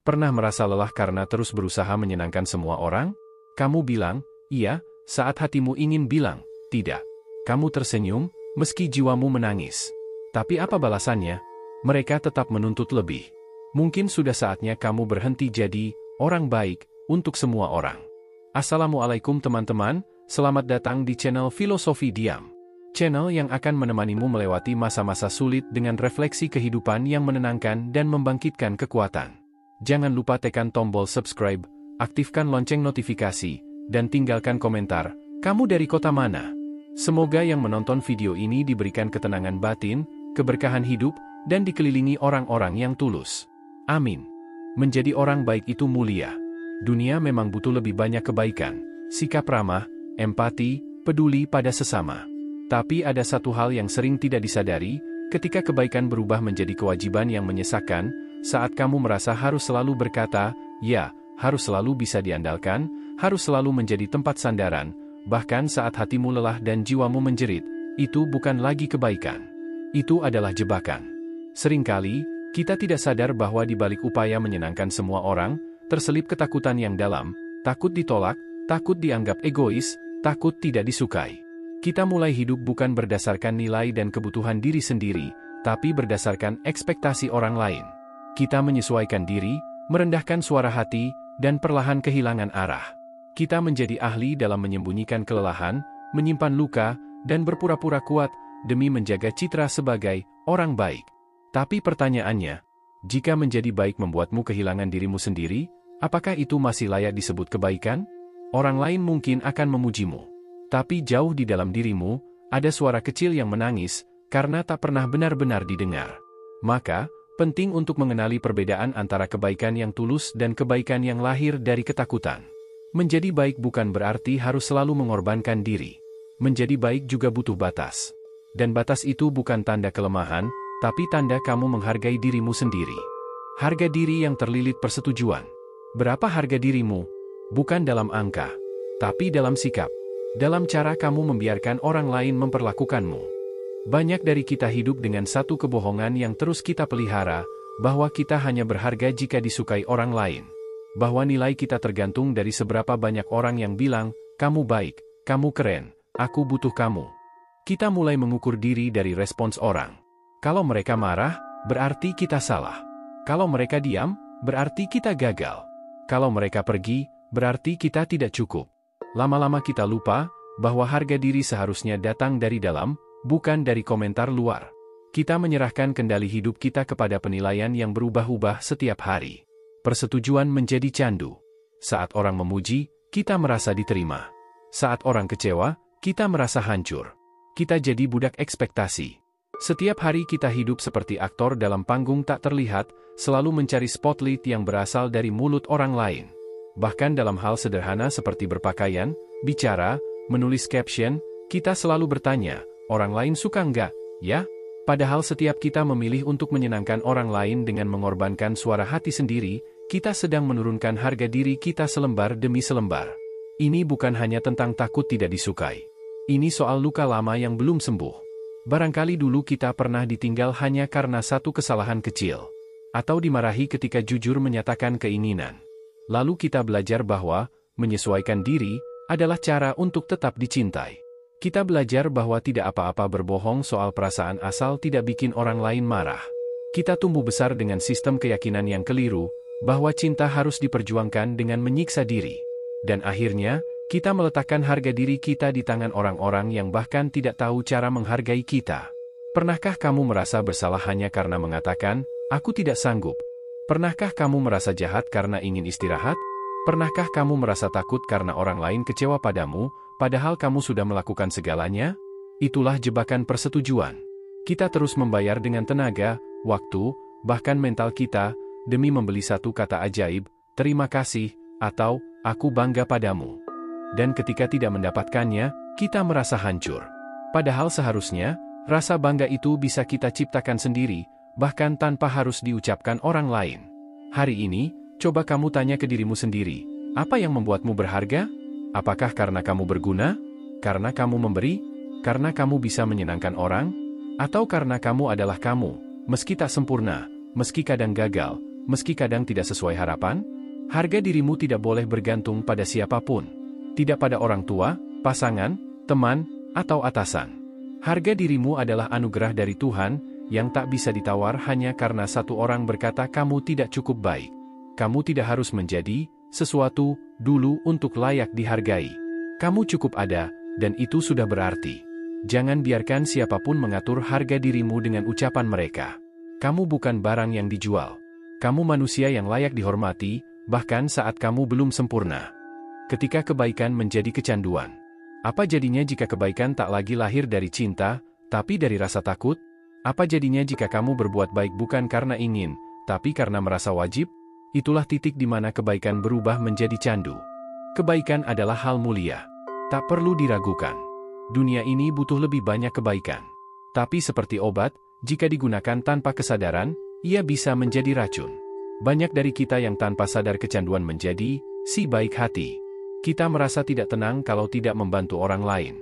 Pernah merasa lelah karena terus berusaha menyenangkan semua orang? Kamu bilang, iya, saat hatimu ingin bilang, tidak. Kamu tersenyum, meski jiwamu menangis. Tapi apa balasannya? Mereka tetap menuntut lebih. Mungkin sudah saatnya kamu berhenti jadi orang baik untuk semua orang. Assalamualaikum teman-teman, selamat datang di channel Filosofi Diam. Channel yang akan menemanimu melewati masa-masa sulit dengan refleksi kehidupan yang menenangkan dan membangkitkan kekuatan. Jangan lupa tekan tombol subscribe, aktifkan lonceng notifikasi, dan tinggalkan komentar, kamu dari kota mana? Semoga yang menonton video ini diberikan ketenangan batin, keberkahan hidup, dan dikelilingi orang-orang yang tulus. Amin. Menjadi orang baik itu mulia. Dunia memang butuh lebih banyak kebaikan, sikap ramah, empati, peduli pada sesama. Tapi ada satu hal yang sering tidak disadari, ketika kebaikan berubah menjadi kewajiban yang menyesakkan, saat kamu merasa harus selalu berkata, ya, harus selalu bisa diandalkan, harus selalu menjadi tempat sandaran, bahkan saat hatimu lelah dan jiwamu menjerit, itu bukan lagi kebaikan. Itu adalah jebakan. Seringkali, kita tidak sadar bahwa di balik upaya menyenangkan semua orang, terselip ketakutan yang dalam, takut ditolak, takut dianggap egois, takut tidak disukai. Kita mulai hidup bukan berdasarkan nilai dan kebutuhan diri sendiri, tapi berdasarkan ekspektasi orang lain. Kita menyesuaikan diri, merendahkan suara hati, dan perlahan kehilangan arah. Kita menjadi ahli dalam menyembunyikan kelelahan, menyimpan luka, dan berpura-pura kuat demi menjaga citra sebagai orang baik. Tapi pertanyaannya, jika menjadi baik membuatmu kehilangan dirimu sendiri, apakah itu masih layak disebut kebaikan? Orang lain mungkin akan memujimu. Tapi jauh di dalam dirimu, ada suara kecil yang menangis, karena tak pernah benar-benar didengar. Maka, penting untuk mengenali perbedaan antara kebaikan yang tulus dan kebaikan yang lahir dari ketakutan. Menjadi baik bukan berarti harus selalu mengorbankan diri. Menjadi baik juga butuh batas. Dan batas itu bukan tanda kelemahan, tapi tanda kamu menghargai dirimu sendiri. Harga diri yang terlilit persetujuan. Berapa harga dirimu? Bukan dalam angka, tapi dalam sikap. Dalam cara kamu membiarkan orang lain memperlakukanmu. Banyak dari kita hidup dengan satu kebohongan yang terus kita pelihara, bahwa kita hanya berharga jika disukai orang lain. Bahwa nilai kita tergantung dari seberapa banyak orang yang bilang, kamu baik, kamu keren, aku butuh kamu. Kita mulai mengukur diri dari respons orang. Kalau mereka marah, berarti kita salah. Kalau mereka diam, berarti kita gagal. Kalau mereka pergi, berarti kita tidak cukup. Lama-lama kita lupa bahwa harga diri seharusnya datang dari dalam, bukan dari komentar luar. Kita menyerahkan kendali hidup kita kepada penilaian yang berubah-ubah setiap hari. Persetujuan menjadi candu. Saat orang memuji, kita merasa diterima. Saat orang kecewa, kita merasa hancur. Kita jadi budak ekspektasi. Setiap hari kita hidup seperti aktor dalam panggung tak terlihat, selalu mencari spotlight yang berasal dari mulut orang lain. Bahkan dalam hal sederhana seperti berpakaian, bicara, menulis caption, kita selalu bertanya, orang lain suka enggak, ya? Padahal setiap kita memilih untuk menyenangkan orang lain dengan mengorbankan suara hati sendiri, kita sedang menurunkan harga diri kita selembar demi selembar. Ini bukan hanya tentang takut tidak disukai. Ini soal luka lama yang belum sembuh. Barangkali dulu kita pernah ditinggal hanya karena satu kesalahan kecil. Atau dimarahi ketika jujur menyatakan keinginan. Lalu kita belajar bahwa, menyesuaikan diri, adalah cara untuk tetap dicintai. Kita belajar bahwa tidak apa-apa berbohong soal perasaan asal tidak bikin orang lain marah. Kita tumbuh besar dengan sistem keyakinan yang keliru, bahwa cinta harus diperjuangkan dengan menyiksa diri. Dan akhirnya, kita meletakkan harga diri kita di tangan orang-orang yang bahkan tidak tahu cara menghargai kita. Pernahkah kamu merasa bersalah hanya karena mengatakan, aku tidak sanggup? Pernahkah kamu merasa jahat karena ingin istirahat? Pernahkah kamu merasa takut karena orang lain kecewa padamu, padahal kamu sudah melakukan segalanya? Itulah jebakan persetujuan. Kita terus membayar dengan tenaga, waktu, bahkan mental kita, demi membeli satu kata ajaib, terima kasih, atau, aku bangga padamu. Dan ketika tidak mendapatkannya, kita merasa hancur. Padahal seharusnya, rasa bangga itu bisa kita ciptakan sendiri, bahkan tanpa harus diucapkan orang lain. Hari ini, coba kamu tanya ke dirimu sendiri, apa yang membuatmu berharga? Apakah karena kamu berguna? Karena kamu memberi? Karena kamu bisa menyenangkan orang? Atau karena kamu adalah kamu, meski tak sempurna, meski kadang gagal, meski kadang tidak sesuai harapan? Harga dirimu tidak boleh bergantung pada siapapun. Tidak pada orang tua, pasangan, teman, atau atasan. Harga dirimu adalah anugerah dari Tuhan, yang tak bisa ditawar hanya karena satu orang berkata kamu tidak cukup baik. Kamu tidak harus menjadi sesuatu dulu untuk layak dihargai. Kamu cukup ada, dan itu sudah berarti. Jangan biarkan siapapun mengatur harga dirimu dengan ucapan mereka. Kamu bukan barang yang dijual. Kamu manusia yang layak dihormati, bahkan saat kamu belum sempurna. Ketika kebaikan menjadi kecanduan. Apa jadinya jika kebaikan tak lagi lahir dari cinta, tapi dari rasa takut? Apa jadinya jika kamu berbuat baik bukan karena ingin, tapi karena merasa wajib? Itulah titik di mana kebaikan berubah menjadi candu. Kebaikan adalah hal mulia. Tak perlu diragukan. Dunia ini butuh lebih banyak kebaikan. Tapi seperti obat, jika digunakan tanpa kesadaran, ia bisa menjadi racun. Banyak dari kita yang tanpa sadar kecanduan menjadi si baik hati. Kita merasa tidak tenang kalau tidak membantu orang lain.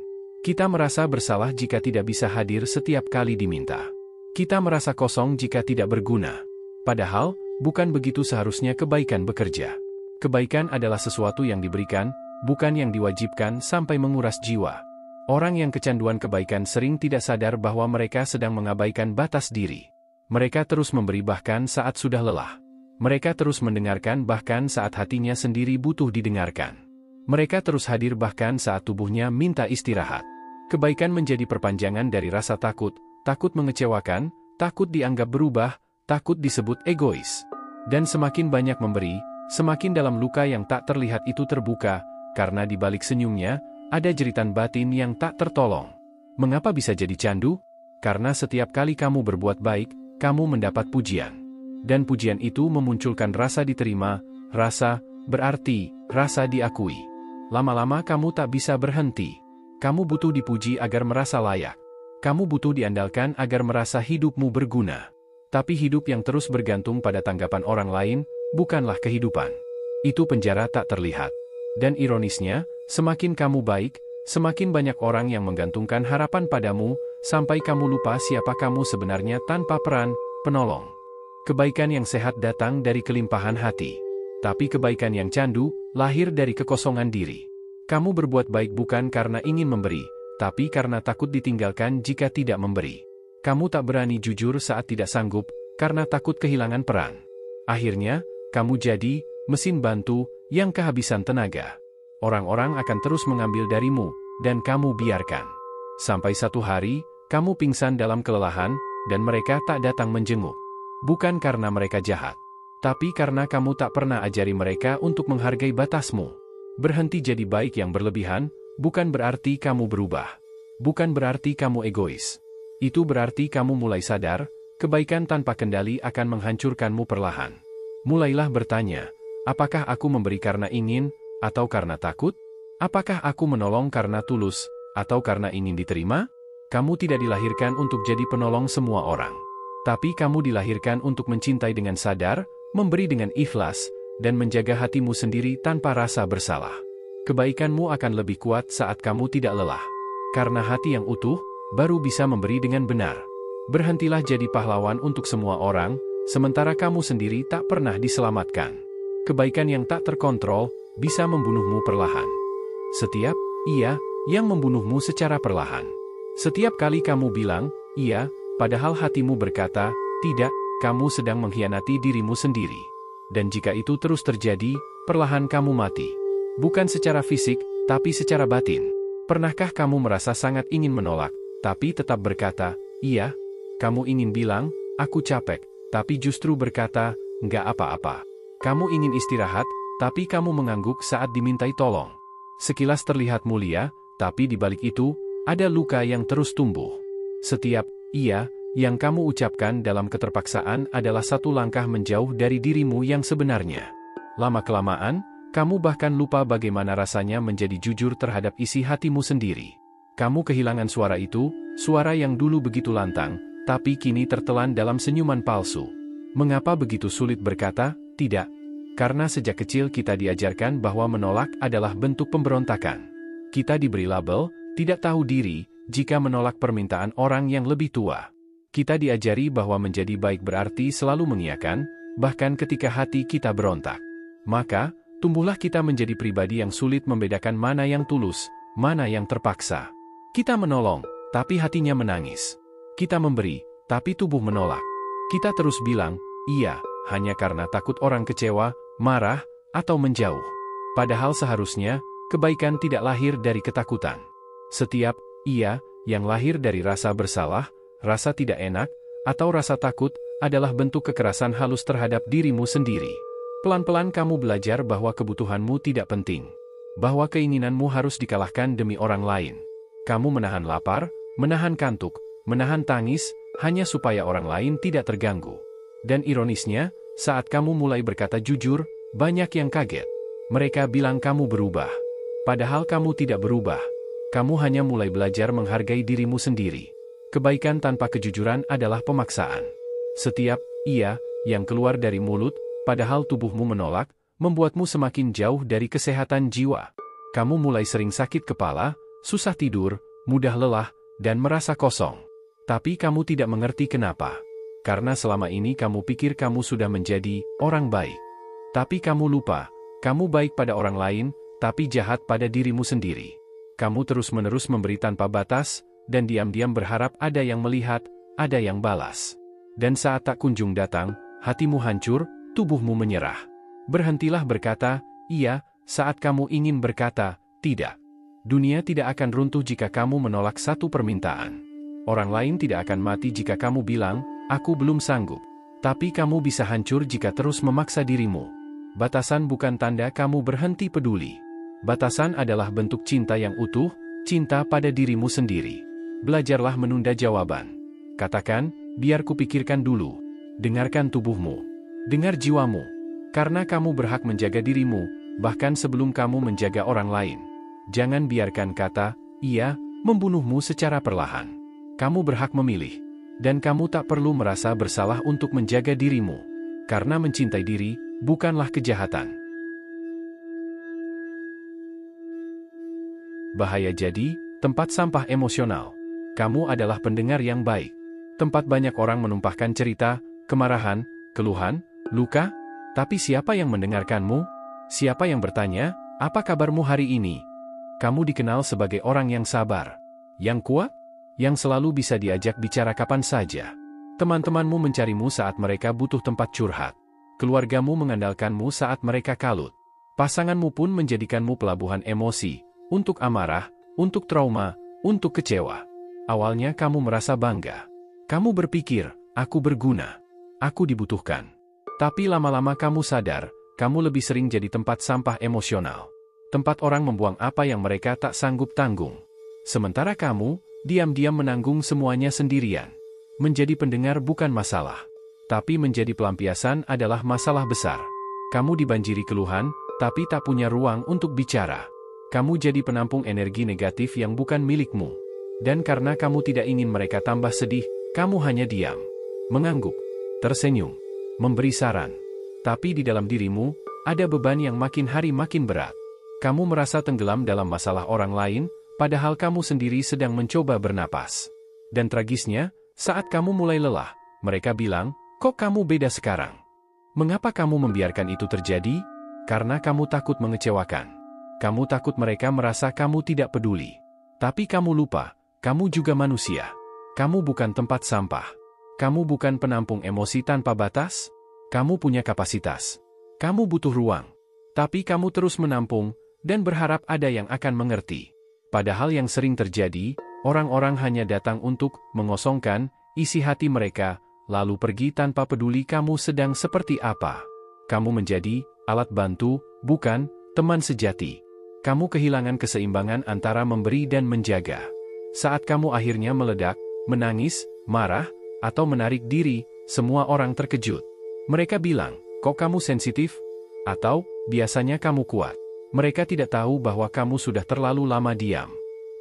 Kita merasa bersalah jika tidak bisa hadir setiap kali diminta. Kita merasa kosong jika tidak berguna. Padahal, bukan begitu seharusnya kebaikan bekerja. Kebaikan adalah sesuatu yang diberikan, bukan yang diwajibkan sampai menguras jiwa. Orang yang kecanduan kebaikan sering tidak sadar bahwa mereka sedang mengabaikan batas diri. Mereka terus memberi bahkan saat sudah lelah. Mereka terus mendengarkan bahkan saat hatinya sendiri butuh didengarkan. Mereka terus hadir bahkan saat tubuhnya minta istirahat. Kebaikan menjadi perpanjangan dari rasa takut, takut mengecewakan, takut dianggap berubah, takut disebut egois. Dan semakin banyak memberi, semakin dalam luka yang tak terlihat itu terbuka, karena di balik senyumnya, ada jeritan batin yang tak tertolong. Mengapa bisa jadi candu? Karena setiap kali kamu berbuat baik, kamu mendapat pujian. Dan pujian itu memunculkan rasa diterima, rasa berarti, rasa diakui. Lama-lama kamu tak bisa berhenti. Kamu butuh dipuji agar merasa layak. Kamu butuh diandalkan agar merasa hidupmu berguna. Tapi hidup yang terus bergantung pada tanggapan orang lain, bukanlah kehidupan. Itu penjara tak terlihat. Dan ironisnya, semakin kamu baik, semakin banyak orang yang menggantungkan harapan padamu, sampai kamu lupa siapa kamu sebenarnya tanpa peran penolong. Kebaikan yang sehat datang dari kelimpahan hati. Tapi kebaikan yang candu, lahir dari kekosongan diri. Kamu berbuat baik bukan karena ingin memberi, tapi karena takut ditinggalkan jika tidak memberi. Kamu tak berani jujur saat tidak sanggup, karena takut kehilangan peran. Akhirnya, kamu jadi mesin bantu yang kehabisan tenaga. Orang-orang akan terus mengambil darimu, dan kamu biarkan. Sampai satu hari, kamu pingsan dalam kelelahan, dan mereka tak datang menjenguk. Bukan karena mereka jahat, tapi karena kamu tak pernah ajari mereka untuk menghargai batasmu. Berhenti jadi baik yang berlebihan, bukan berarti kamu berubah. Bukan berarti kamu egois. Itu berarti kamu mulai sadar, kebaikan tanpa kendali akan menghancurkanmu perlahan. Mulailah bertanya, apakah aku memberi karena ingin, atau karena takut? Apakah aku menolong karena tulus, atau karena ingin diterima? Kamu tidak dilahirkan untuk jadi penolong semua orang. Tapi kamu dilahirkan untuk mencintai dengan sadar, memberi dengan ikhlas, dan menjaga hatimu sendiri tanpa rasa bersalah. Kebaikanmu akan lebih kuat saat kamu tidak lelah. Karena hati yang utuh, baru bisa memberi dengan benar. Berhentilah jadi pahlawan untuk semua orang, sementara kamu sendiri tak pernah diselamatkan. Kebaikan yang tak terkontrol, bisa membunuhmu perlahan. Setiap iya yang membunuhmu secara perlahan. Setiap kali kamu bilang iya, padahal hatimu berkata tidak, kamu sedang mengkhianati dirimu sendiri. Dan jika itu terus terjadi, perlahan kamu mati. Bukan secara fisik, tapi secara batin. Pernahkah kamu merasa sangat ingin menolak, tapi tetap berkata iya? Kamu ingin bilang, aku capek, tapi justru berkata, nggak apa-apa. Kamu ingin istirahat, tapi kamu mengangguk saat dimintai tolong. Sekilas terlihat mulia, tapi di balik itu, ada luka yang terus tumbuh. Setiap iya yang kamu ucapkan dalam keterpaksaan adalah satu langkah menjauh dari dirimu yang sebenarnya. Lama-kelamaan, kamu bahkan lupa bagaimana rasanya menjadi jujur terhadap isi hatimu sendiri. Kamu kehilangan suara itu, suara yang dulu begitu lantang, tapi kini tertelan dalam senyuman palsu. Mengapa begitu sulit berkata tidak? Karena sejak kecil kita diajarkan bahwa menolak adalah bentuk pemberontakan. Kita diberi label, tidak tahu diri, jika menolak permintaan orang yang lebih tua. Kita diajari bahwa menjadi baik berarti selalu mengiyakan, bahkan ketika hati kita berontak. Maka, tumbuhlah kita menjadi pribadi yang sulit membedakan mana yang tulus, mana yang terpaksa. Kita menolong, tapi hatinya menangis. Kita memberi, tapi tubuh menolak. Kita terus bilang, iya, hanya karena takut orang kecewa, marah, atau menjauh. Padahal seharusnya, kebaikan tidak lahir dari ketakutan. Setiap iya yang lahir dari rasa bersalah, rasa tidak enak, atau rasa takut adalah bentuk kekerasan halus terhadap dirimu sendiri. Pelan-pelan kamu belajar bahwa kebutuhanmu tidak penting, bahwa keinginanmu harus dikalahkan demi orang lain. Kamu menahan lapar, menahan kantuk, menahan tangis, hanya supaya orang lain tidak terganggu. Dan ironisnya, saat kamu mulai berkata jujur, banyak yang kaget. Mereka bilang kamu berubah. Padahal kamu tidak berubah. Kamu hanya mulai belajar menghargai dirimu sendiri. Kebaikan tanpa kejujuran adalah pemaksaan. Setiap iya yang keluar dari mulut, padahal tubuhmu menolak, membuatmu semakin jauh dari kesehatan jiwa. Kamu mulai sering sakit kepala, susah tidur, mudah lelah, dan merasa kosong. Tapi kamu tidak mengerti kenapa. Karena selama ini kamu pikir kamu sudah menjadi orang baik. Tapi kamu lupa, kamu baik pada orang lain, tapi jahat pada dirimu sendiri. Kamu terus-menerus memberi tanpa batas, dan diam-diam berharap ada yang melihat, ada yang balas. Dan saat tak kunjung datang, hatimu hancur, tubuhmu menyerah. Berhentilah berkata, iya, saat kamu ingin berkata, tidak. Dunia tidak akan runtuh jika kamu menolak satu permintaan. Orang lain tidak akan mati jika kamu bilang, aku belum sanggup. Tapi kamu bisa hancur jika terus memaksa dirimu. Batasan bukan tanda kamu berhenti peduli. Batasan adalah bentuk cinta yang utuh, cinta pada dirimu sendiri. Belajarlah menunda jawaban. Katakan, biar kupikirkan dulu. Dengarkan tubuhmu. Dengar jiwamu. Karena kamu berhak menjaga dirimu, bahkan sebelum kamu menjaga orang lain. Jangan biarkan kata, iya, membunuhmu secara perlahan. Kamu berhak memilih. Dan kamu tak perlu merasa bersalah untuk menjaga dirimu. Karena mencintai diri, bukanlah kejahatan. Bahaya jadi, tempat sampah emosional. Kamu adalah pendengar yang baik. Tempat banyak orang menumpahkan cerita, kemarahan, keluhan, luka. Tapi siapa yang mendengarkanmu? Siapa yang bertanya, apa kabarmu hari ini? Kamu dikenal sebagai orang yang sabar, yang kuat, yang selalu bisa diajak bicara kapan saja. Teman-temanmu mencarimu saat mereka butuh tempat curhat. Keluargamu mengandalkanmu saat mereka kalut. Pasanganmu pun menjadikanmu pelabuhan emosi, untuk amarah, untuk trauma, untuk kecewa. Awalnya kamu merasa bangga. Kamu berpikir, aku berguna. Aku dibutuhkan. Tapi lama-lama kamu sadar, kamu lebih sering jadi tempat sampah emosional. Tempat orang membuang apa yang mereka tak sanggup tanggung. Sementara kamu, diam-diam menanggung semuanya sendirian. Menjadi pendengar bukan masalah. Tapi menjadi pelampiasan adalah masalah besar. Kamu dibanjiri keluhan, tapi tak punya ruang untuk bicara. Kamu jadi penampung energi negatif yang bukan milikmu. Dan karena kamu tidak ingin mereka tambah sedih, kamu hanya diam, mengangguk, tersenyum, memberi saran. Tapi di dalam dirimu, ada beban yang makin hari makin berat. Kamu merasa tenggelam dalam masalah orang lain, padahal kamu sendiri sedang mencoba bernapas. Dan tragisnya, saat kamu mulai lelah, mereka bilang, kok kamu beda sekarang? Mengapa kamu membiarkan itu terjadi? Karena kamu takut mengecewakan. Kamu takut mereka merasa kamu tidak peduli. Tapi kamu lupa, kamu juga manusia. Kamu bukan tempat sampah. Kamu bukan penampung emosi tanpa batas. Kamu punya kapasitas. Kamu butuh ruang. Tapi kamu terus menampung, dan berharap ada yang akan mengerti. Padahal yang sering terjadi, orang-orang hanya datang untuk mengosongkan isi hati mereka, lalu pergi tanpa peduli kamu sedang seperti apa. Kamu menjadi alat bantu, bukan teman sejati. Kamu kehilangan keseimbangan antara memberi dan menjaga. Saat kamu akhirnya meledak, menangis, marah, atau menarik diri, semua orang terkejut. Mereka bilang, kok kamu sensitif? Atau, biasanya kamu kuat. Mereka tidak tahu bahwa kamu sudah terlalu lama diam.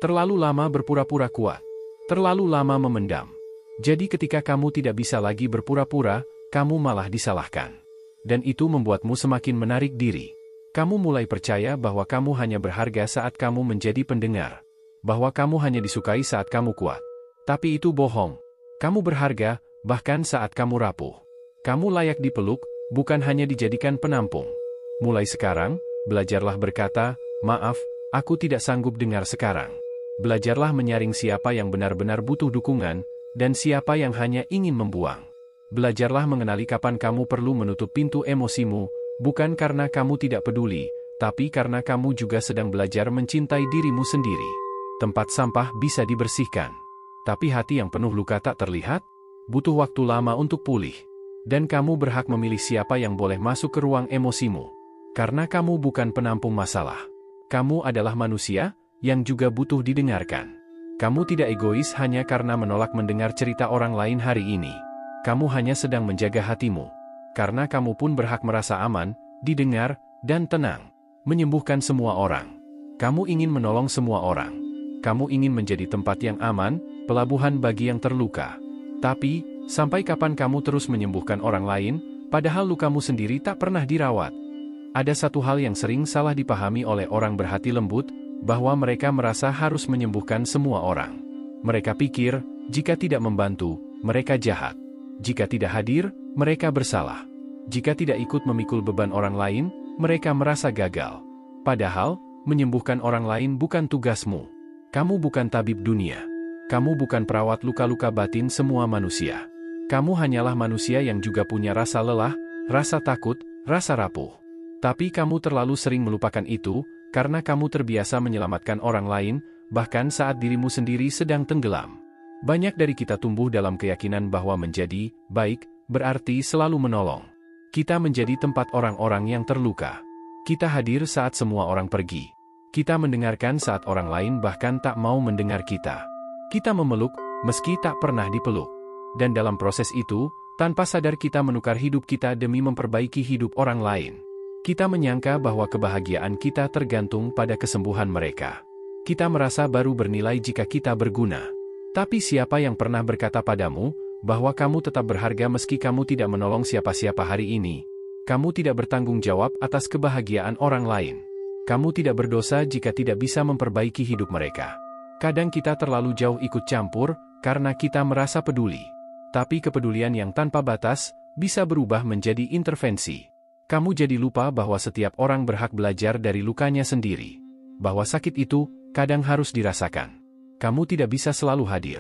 Terlalu lama berpura-pura kuat. Terlalu lama memendam. Jadi ketika kamu tidak bisa lagi berpura-pura, kamu malah disalahkan. Dan itu membuatmu semakin menarik diri. Kamu mulai percaya bahwa kamu hanya berharga saat kamu menjadi pendengar. Bahwa kamu hanya disukai saat kamu kuat. Tapi itu bohong. Kamu berharga, bahkan saat kamu rapuh. Kamu layak dipeluk, bukan hanya dijadikan penampung. Mulai sekarang, belajarlah berkata, "Maaf, aku tidak sanggup dengar sekarang." Belajarlah menyaring siapa yang benar-benar butuh dukungan, dan siapa yang hanya ingin membuang. Belajarlah mengenali kapan kamu perlu menutup pintu emosimu, bukan karena kamu tidak peduli, tapi karena kamu juga sedang belajar mencintai dirimu sendiri. Tempat sampah bisa dibersihkan, tapi hati yang penuh luka tak terlihat, butuh waktu lama untuk pulih. Dan kamu berhak memilih siapa yang boleh masuk ke ruang emosimu. Karena kamu bukan penampung masalah. Kamu adalah manusia yang juga butuh didengarkan. Kamu tidak egois hanya karena menolak mendengar cerita orang lain hari ini. Kamu hanya sedang menjaga hatimu. Karena kamu pun berhak merasa aman, didengar, dan tenang. Menyembuhkan semua orang. Kamu ingin menolong semua orang. Kamu ingin menjadi tempat yang aman, pelabuhan bagi yang terluka. Tapi, sampai kapan kamu terus menyembuhkan orang lain, padahal lukamu sendiri tak pernah dirawat? Ada satu hal yang sering salah dipahami oleh orang berhati lembut, bahwa mereka merasa harus menyembuhkan semua orang. Mereka pikir, jika tidak membantu, mereka jahat. Jika tidak hadir, mereka bersalah. Jika tidak ikut memikul beban orang lain, mereka merasa gagal. Padahal, menyembuhkan orang lain bukan tugasmu. Kamu bukan tabib dunia. Kamu bukan perawat luka-luka batin semua manusia. Kamu hanyalah manusia yang juga punya rasa lelah, rasa takut, rasa rapuh. Tapi kamu terlalu sering melupakan itu, karena kamu terbiasa menyelamatkan orang lain, bahkan saat dirimu sendiri sedang tenggelam. Banyak dari kita tumbuh dalam keyakinan bahwa menjadi baik berarti selalu menolong. Kita menjadi tempat orang-orang yang terluka. Kita hadir saat semua orang pergi. Kita mendengarkan saat orang lain bahkan tak mau mendengar kita. Kita memeluk, meski tak pernah dipeluk. Dan dalam proses itu, tanpa sadar kita menukar hidup kita demi memperbaiki hidup orang lain. Kita menyangka bahwa kebahagiaan kita tergantung pada kesembuhan mereka. Kita merasa baru bernilai jika kita berguna. Tapi siapa yang pernah berkata padamu, bahwa kamu tetap berharga meski kamu tidak menolong siapa-siapa hari ini? Kamu tidak bertanggung jawab atas kebahagiaan orang lain. Kamu tidak berdosa jika tidak bisa memperbaiki hidup mereka. Kadang kita terlalu jauh ikut campur, karena kita merasa peduli. Tapi kepedulian yang tanpa batas, bisa berubah menjadi intervensi. Kamu jadi lupa bahwa setiap orang berhak belajar dari lukanya sendiri. Bahwa sakit itu, kadang harus dirasakan. Kamu tidak bisa selalu hadir.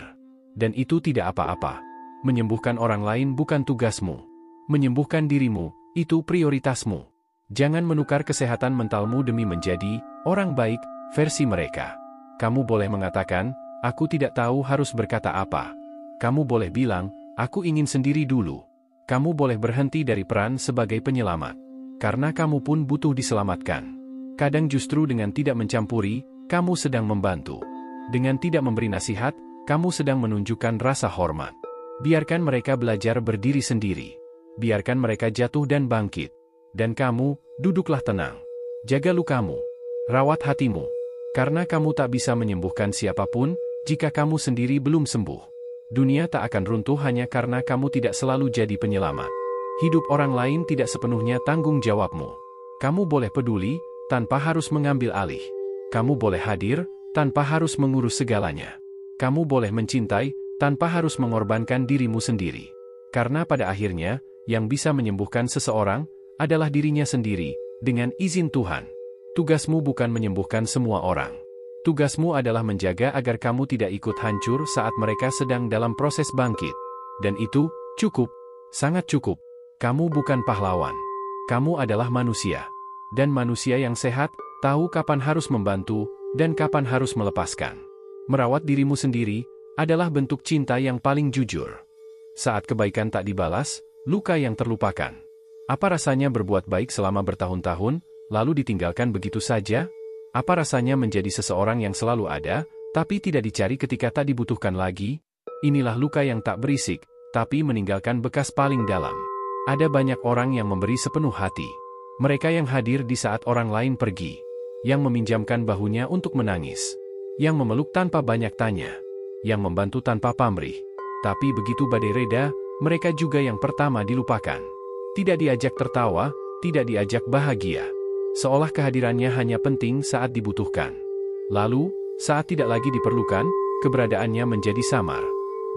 Dan itu tidak apa-apa. Menyembuhkan orang lain bukan tugasmu. Menyembuhkan dirimu, itu prioritasmu. Jangan menukar kesehatan mentalmu demi menjadi orang baik versi mereka. Kamu boleh mengatakan, "Aku tidak tahu harus berkata apa." Kamu boleh bilang, "Aku ingin sendiri dulu." Kamu boleh berhenti dari peran sebagai penyelamat. Karena kamu pun butuh diselamatkan. Kadang justru dengan tidak mencampuri, kamu sedang membantu. Dengan tidak memberi nasihat, kamu sedang menunjukkan rasa hormat. Biarkan mereka belajar berdiri sendiri. Biarkan mereka jatuh dan bangkit. Dan kamu, duduklah tenang. Jaga lukamu. Rawat hatimu. Karena kamu tak bisa menyembuhkan siapapun, jika kamu sendiri belum sembuh. Dunia tak akan runtuh hanya karena kamu tidak selalu jadi penyelamat. Hidup orang lain tidak sepenuhnya tanggung jawabmu. Kamu boleh peduli, tanpa harus mengambil alih. Kamu boleh hadir, tanpa harus mengurus segalanya. Kamu boleh mencintai, tanpa harus mengorbankan dirimu sendiri. Karena pada akhirnya, yang bisa menyembuhkan seseorang, adalah dirinya sendiri, dengan izin Tuhan. Tugasmu bukan menyembuhkan semua orang. Tugasmu adalah menjaga agar kamu tidak ikut hancur saat mereka sedang dalam proses bangkit. Dan itu, cukup. Sangat cukup. Kamu bukan pahlawan. Kamu adalah manusia. Dan manusia yang sehat, tahu kapan harus membantu, dan kapan harus melepaskan. Merawat dirimu sendiri, adalah bentuk cinta yang paling jujur. Saat kebaikan tak dibalas, luka yang terlupakan. Apa rasanya berbuat baik selama bertahun-tahun, lalu ditinggalkan begitu saja? Apa rasanya menjadi seseorang yang selalu ada, tapi tidak dicari ketika tak dibutuhkan lagi? Inilah luka yang tak berisik, tapi meninggalkan bekas paling dalam. Ada banyak orang yang memberi sepenuh hati. Mereka yang hadir di saat orang lain pergi. Yang meminjamkan bahunya untuk menangis. Yang memeluk tanpa banyak tanya. Yang membantu tanpa pamrih. Tapi begitu badai reda, mereka juga yang pertama dilupakan. Tidak diajak tertawa, tidak diajak bahagia. Seolah kehadirannya hanya penting saat dibutuhkan. Lalu, saat tidak lagi diperlukan, keberadaannya menjadi samar.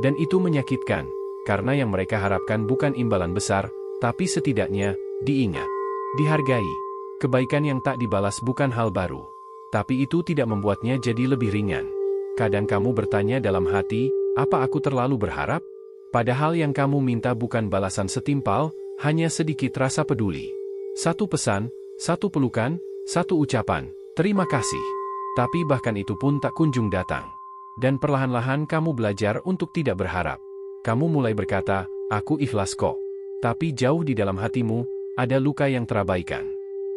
Dan itu menyakitkan, karena yang mereka harapkan bukan imbalan besar, Tapi setidaknya, diingat, dihargai. Kebaikan yang tak dibalas bukan hal baru. Tapi itu tidak membuatnya jadi lebih ringan. Kadang kamu bertanya dalam hati, apa aku terlalu berharap? Padahal yang kamu minta bukan balasan setimpal, hanya sedikit rasa peduli. Satu pesan, satu pelukan, satu ucapan, terima kasih. Tapi bahkan itu pun tak kunjung datang. Dan perlahan-lahan kamu belajar untuk tidak berharap. Kamu mulai berkata, aku ikhlas kok. Tapi jauh di dalam hatimu, ada luka yang terabaikan.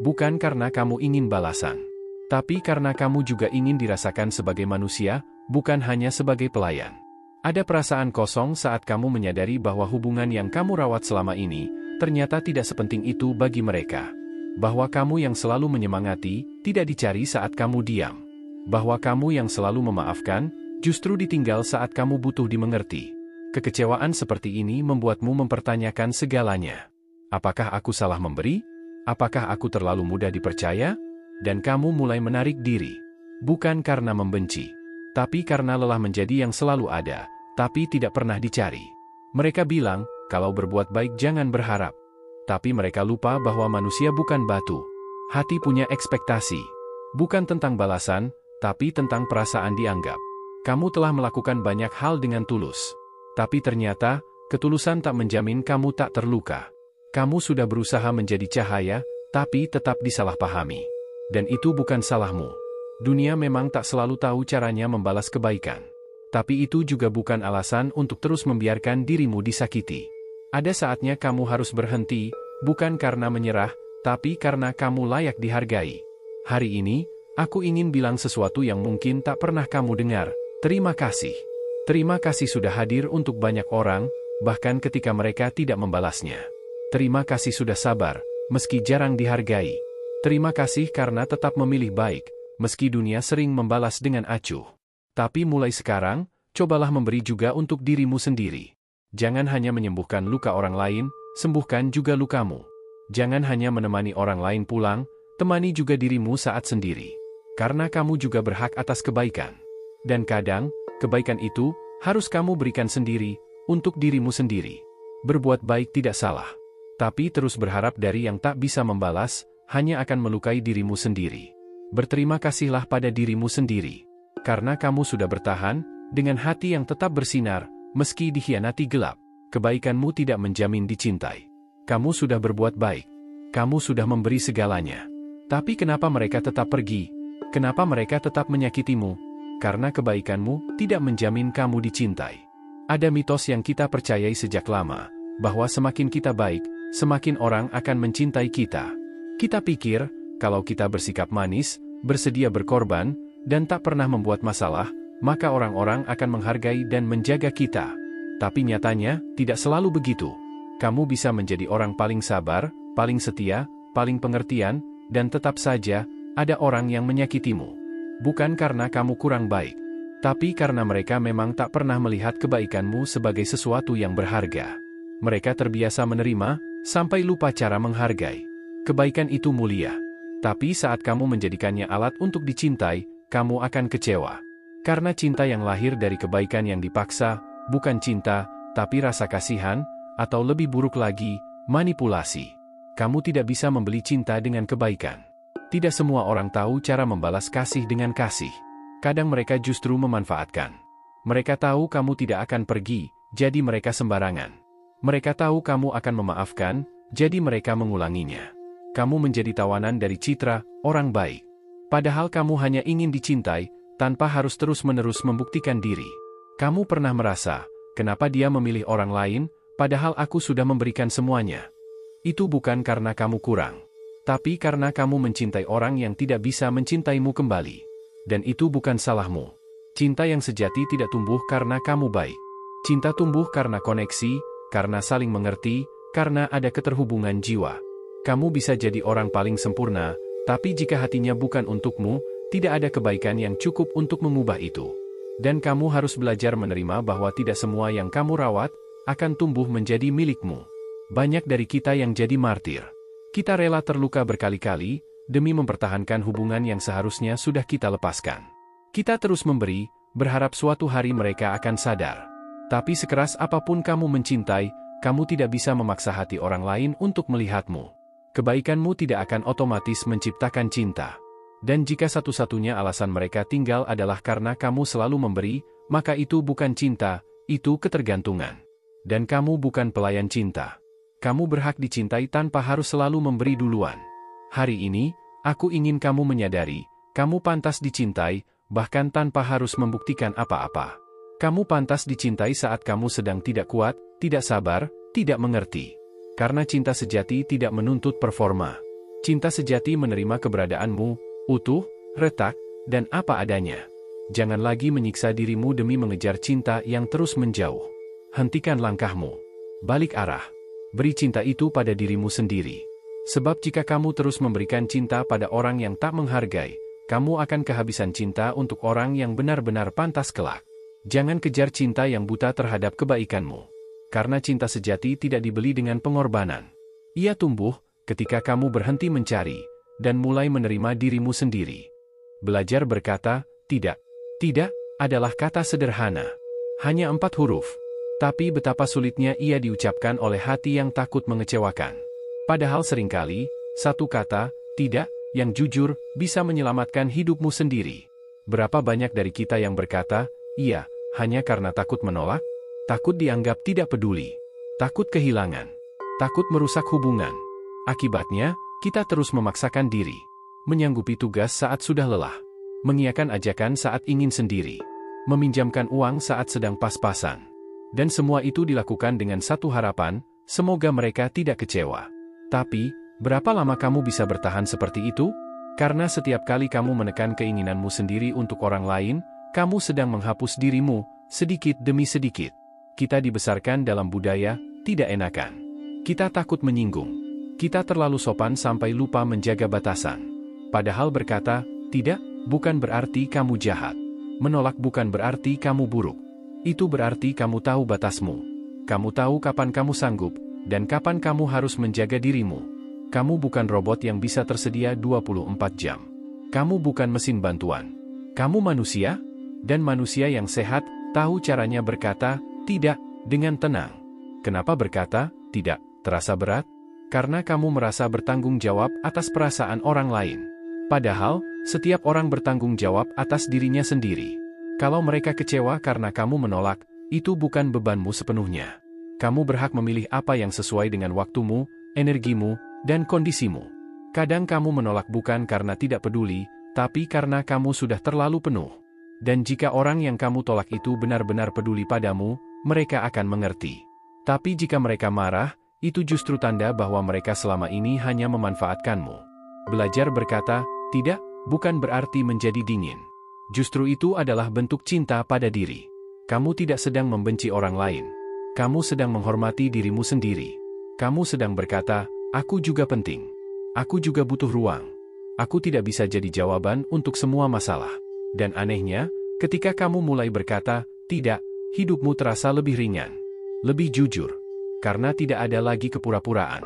Bukan karena kamu ingin balasan. Tapi karena kamu juga ingin dirasakan sebagai manusia, bukan hanya sebagai pelayan. Ada perasaan kosong saat kamu menyadari bahwa hubungan yang kamu rawat selama ini, ternyata tidak sepenting itu bagi mereka. Bahwa kamu yang selalu menyemangati, tidak dicari saat kamu diam. Bahwa kamu yang selalu memaafkan, justru ditinggal saat kamu butuh dimengerti. Kekecewaan seperti ini membuatmu mempertanyakan segalanya. Apakah aku salah memberi? Apakah aku terlalu mudah dipercaya? Dan kamu mulai menarik diri. Bukan karena membenci, tapi karena lelah menjadi yang selalu ada, tapi tidak pernah dicari. Mereka bilang, kalau berbuat baik jangan berharap. Tapi mereka lupa bahwa manusia bukan batu. Hati punya ekspektasi. Bukan tentang balasan, tapi tentang perasaan dianggap. Kamu telah melakukan banyak hal dengan tulus. Tapi ternyata, ketulusan tak menjamin kamu tak terluka. Kamu sudah berusaha menjadi cahaya, tapi tetap disalahpahami. Dan itu bukan salahmu. Dunia memang tak selalu tahu caranya membalas kebaikan. Tapi itu juga bukan alasan untuk terus membiarkan dirimu disakiti. Ada saatnya kamu harus berhenti, bukan karena menyerah, tapi karena kamu layak dihargai. Hari ini, aku ingin bilang sesuatu yang mungkin tak pernah kamu dengar. Terima kasih. Terima kasih sudah hadir untuk banyak orang, bahkan ketika mereka tidak membalasnya. Terima kasih sudah sabar, meski jarang dihargai. Terima kasih karena tetap memilih baik, meski dunia sering membalas dengan acuh. Tapi mulai sekarang, cobalah memberi juga untuk dirimu sendiri. Jangan hanya menyembuhkan luka orang lain, sembuhkan juga lukamu. Jangan hanya menemani orang lain pulang, temani juga dirimu saat sendiri. Karena kamu juga berhak atas kebaikan. Dan kadang, kebaikan itu harus kamu berikan sendiri, untuk dirimu sendiri. Berbuat baik tidak salah. Tapi terus berharap dari yang tak bisa membalas, hanya akan melukai dirimu sendiri. Berterima kasihlah pada dirimu sendiri. Karena kamu sudah bertahan, dengan hati yang tetap bersinar, meski dikhianati gelap. Kebaikanmu tidak menjamin dicintai. Kamu sudah berbuat baik. Kamu sudah memberi segalanya. Tapi kenapa mereka tetap pergi? Kenapa mereka tetap menyakitimu? Karena kebaikanmu tidak menjamin kamu dicintai. Ada mitos yang kita percayai sejak lama, bahwa semakin kita baik, semakin orang akan mencintai kita. Kita pikir, kalau kita bersikap manis, bersedia berkorban, dan tak pernah membuat masalah, maka orang-orang akan menghargai dan menjaga kita. Tapi nyatanya, tidak selalu begitu. Kamu bisa menjadi orang paling sabar, paling setia, paling pengertian, dan tetap saja, ada orang yang menyakitimu. Bukan karena kamu kurang baik, tapi karena mereka memang tak pernah melihat kebaikanmu sebagai sesuatu yang berharga. Mereka terbiasa menerima, sampai lupa cara menghargai. Kebaikan itu mulia. Tapi saat kamu menjadikannya alat untuk dicintai, kamu akan kecewa. Karena cinta yang lahir dari kebaikan yang dipaksa, bukan cinta, tapi rasa kasihan, atau lebih buruk lagi, manipulasi. Kamu tidak bisa membeli cinta dengan kebaikan. Tidak semua orang tahu cara membalas kasih dengan kasih. Kadang mereka justru memanfaatkan. Mereka tahu kamu tidak akan pergi, jadi mereka sembarangan. Mereka tahu kamu akan memaafkan, jadi mereka mengulanginya. Kamu menjadi tawanan dari citra orang baik. Padahal kamu hanya ingin dicintai, tanpa harus terus-menerus membuktikan diri. Kamu pernah merasa, kenapa dia memilih orang lain, padahal aku sudah memberikan semuanya. Itu bukan karena kamu kurang, tapi karena kamu mencintai orang yang tidak bisa mencintaimu kembali. Dan itu bukan salahmu. Cinta yang sejati tidak tumbuh karena kamu baik. Cinta tumbuh karena koneksi, karena saling mengerti, karena ada keterhubungan jiwa. Kamu bisa jadi orang paling sempurna, tapi jika hatinya bukan untukmu, tidak ada kebaikan yang cukup untuk mengubah itu. Dan kamu harus belajar menerima bahwa tidak semua yang kamu rawat, akan tumbuh menjadi milikmu. Banyak dari kita yang jadi martir. Kita rela terluka berkali-kali, demi mempertahankan hubungan yang seharusnya sudah kita lepaskan. Kita terus memberi, berharap suatu hari mereka akan sadar. Tapi sekeras apapun kamu mencintai, Kamu tidak bisa memaksa hati orang lain untuk melihatmu. Kebaikanmu tidak akan otomatis menciptakan cinta. Dan jika satu-satunya alasan mereka tinggal adalah karena kamu selalu memberi, maka itu bukan cinta, itu ketergantungan. Dan kamu bukan pelayan cinta. Kamu berhak dicintai tanpa harus selalu memberi duluan. Hari ini, aku ingin kamu menyadari, kamu pantas dicintai, bahkan tanpa harus membuktikan apa-apa. Kamu pantas dicintai saat kamu sedang tidak kuat, tidak sabar, tidak mengerti. Karena cinta sejati tidak menuntut performa. Cinta sejati menerima keberadaanmu, utuh, retak, dan apa adanya. Jangan lagi menyiksa dirimu demi mengejar cinta yang terus menjauh. Hentikan langkahmu. Balik arah. Beri cinta itu pada dirimu sendiri. Sebab jika kamu terus memberikan cinta pada orang yang tak menghargai, kamu akan kehabisan cinta untuk orang yang benar-benar pantas kelak. Jangan kejar cinta yang buta terhadap kebaikanmu. Karena cinta sejati tidak dibeli dengan pengorbanan. Ia tumbuh ketika kamu berhenti mencari dan mulai menerima dirimu sendiri. Belajar berkata, tidak. Tidak adalah kata sederhana. Hanya 4 huruf. Tapi betapa sulitnya ia diucapkan oleh hati yang takut mengecewakan. Padahal seringkali, satu kata, tidak, yang jujur, bisa menyelamatkan hidupmu sendiri. Berapa banyak dari kita yang berkata, iya, hanya karena takut menolak, takut dianggap tidak peduli, takut kehilangan, takut merusak hubungan. Akibatnya, kita terus memaksakan diri, menyanggupi tugas saat sudah lelah, mengiyakan ajakan saat ingin sendiri, meminjamkan uang saat sedang pas-pasan. Dan semua itu dilakukan dengan satu harapan, semoga mereka tidak kecewa. Tapi, berapa lama kamu bisa bertahan seperti itu? Karena setiap kali kamu menekan keinginanmu sendiri untuk orang lain, kamu sedang menghapus dirimu, sedikit demi sedikit. Kita dibesarkan dalam budaya, tidak enakan. Kita takut menyinggung. Kita terlalu sopan sampai lupa menjaga batasan. Padahal berkata, tidak, bukan berarti kamu jahat. Menolak bukan berarti kamu buruk. Itu berarti kamu tahu batasmu. Kamu tahu kapan kamu sanggup, dan kapan kamu harus menjaga dirimu. Kamu bukan robot yang bisa tersedia 24 jam. Kamu bukan mesin bantuan. Kamu manusia, dan manusia yang sehat, tahu caranya berkata, tidak, dengan tenang. Kenapa berkata, tidak, terasa berat? Karena kamu merasa bertanggung jawab atas perasaan orang lain. Padahal, setiap orang bertanggung jawab atas dirinya sendiri. Kalau mereka kecewa karena kamu menolak, itu bukan bebanmu sepenuhnya. Kamu berhak memilih apa yang sesuai dengan waktumu, energimu, dan kondisimu. Kadang kamu menolak bukan karena tidak peduli, tapi karena kamu sudah terlalu penuh. Dan jika orang yang kamu tolak itu benar-benar peduli padamu, mereka akan mengerti. Tapi jika mereka marah, itu justru tanda bahwa mereka selama ini hanya memanfaatkanmu. Belajar berkata, tidak, bukan berarti menjadi dingin. Justru itu adalah bentuk cinta pada diri. Kamu tidak sedang membenci orang lain. Kamu sedang menghormati dirimu sendiri. Kamu sedang berkata, aku juga penting. Aku juga butuh ruang. Aku tidak bisa jadi jawaban untuk semua masalah. Dan anehnya, ketika kamu mulai berkata, tidak, hidupmu terasa lebih ringan. Lebih jujur. Karena tidak ada lagi kepura-puraan.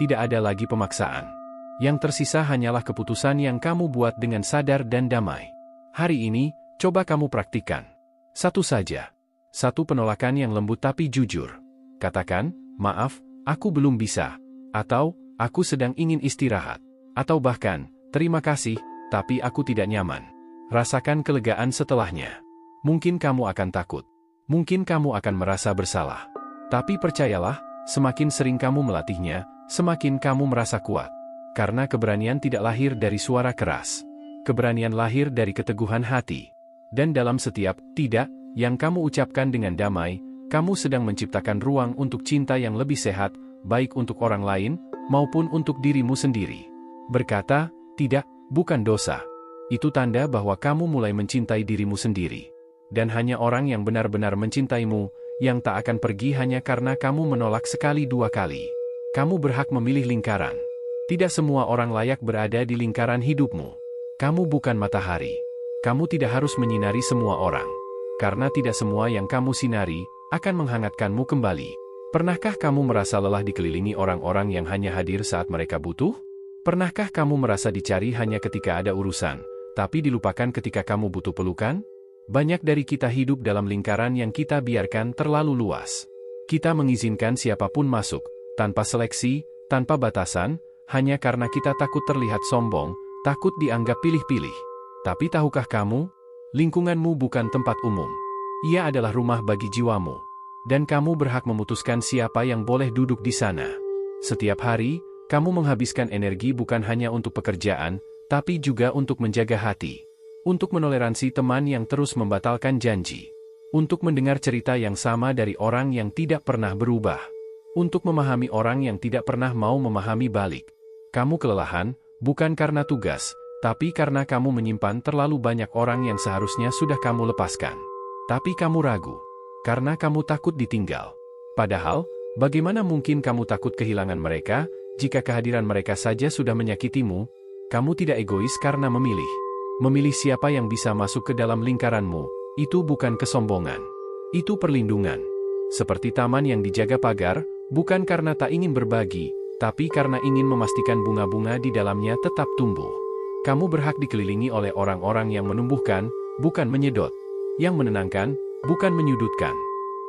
Tidak ada lagi pemaksaan. Yang tersisa hanyalah keputusan yang kamu buat dengan sadar dan damai. Hari ini, coba kamu praktikkan. Satu saja. Satu penolakan yang lembut tapi jujur. Katakan, maaf, aku belum bisa. Atau, aku sedang ingin istirahat. Atau bahkan, terima kasih, tapi aku tidak nyaman. Rasakan kelegaan setelahnya. Mungkin kamu akan takut. Mungkin kamu akan merasa bersalah. Tapi percayalah, semakin sering kamu melatihnya, semakin kamu merasa kuat. Karena keberanian tidak lahir dari suara keras. Keberanian lahir dari keteguhan hati. Dan dalam setiap tidak yang kamu ucapkan dengan damai, kamu sedang menciptakan ruang untuk cinta yang lebih sehat, baik untuk orang lain, maupun untuk dirimu sendiri. Berkata, tidak, bukan dosa. Itu tanda bahwa kamu mulai mencintai dirimu sendiri. Dan hanya orang yang benar-benar mencintaimu, yang tak akan pergi hanya karena kamu menolak sekali dua kali. Kamu berhak memilih lingkaran. Tidak semua orang layak berada di lingkaran hidupmu. Kamu bukan matahari. Kamu tidak harus menyinari semua orang. Karena tidak semua yang kamu sinari, akan menghangatkanmu kembali. Pernahkah kamu merasa lelah dikelilingi orang-orang yang hanya hadir saat mereka butuh? Pernahkah kamu merasa dicari hanya ketika ada urusan, tapi dilupakan ketika kamu butuh pelukan? Banyak dari kita hidup dalam lingkaran yang kita biarkan terlalu luas. Kita mengizinkan siapapun masuk, tanpa seleksi, tanpa batasan, hanya karena kita takut terlihat sombong, takut dianggap pilih-pilih. Tapi tahukah kamu? Lingkunganmu bukan tempat umum. Ia adalah rumah bagi jiwamu. Dan kamu berhak memutuskan siapa yang boleh duduk di sana. Setiap hari, kamu menghabiskan energi bukan hanya untuk pekerjaan, tapi juga untuk menjaga hati. Untuk menoleransi teman yang terus membatalkan janji. Untuk mendengar cerita yang sama dari orang yang tidak pernah berubah. Untuk memahami orang yang tidak pernah mau memahami balik. Kamu kelelahan, bukan karena tugas, tapi karena kamu menyimpan terlalu banyak orang yang seharusnya sudah kamu lepaskan. Tapi kamu ragu, karena kamu takut ditinggal. Padahal, bagaimana mungkin kamu takut kehilangan mereka, jika kehadiran mereka saja sudah menyakitimu? Kamu tidak egois karena memilih. Memilih siapa yang bisa masuk ke dalam lingkaranmu. Itu bukan kesombongan. Itu perlindungan. Seperti taman yang dijaga pagar, bukan karena tak ingin berbagi, tapi karena ingin memastikan bunga-bunga di dalamnya tetap tumbuh. Kamu berhak dikelilingi oleh orang-orang yang menumbuhkan, bukan menyedot. Yang menenangkan, bukan menyudutkan.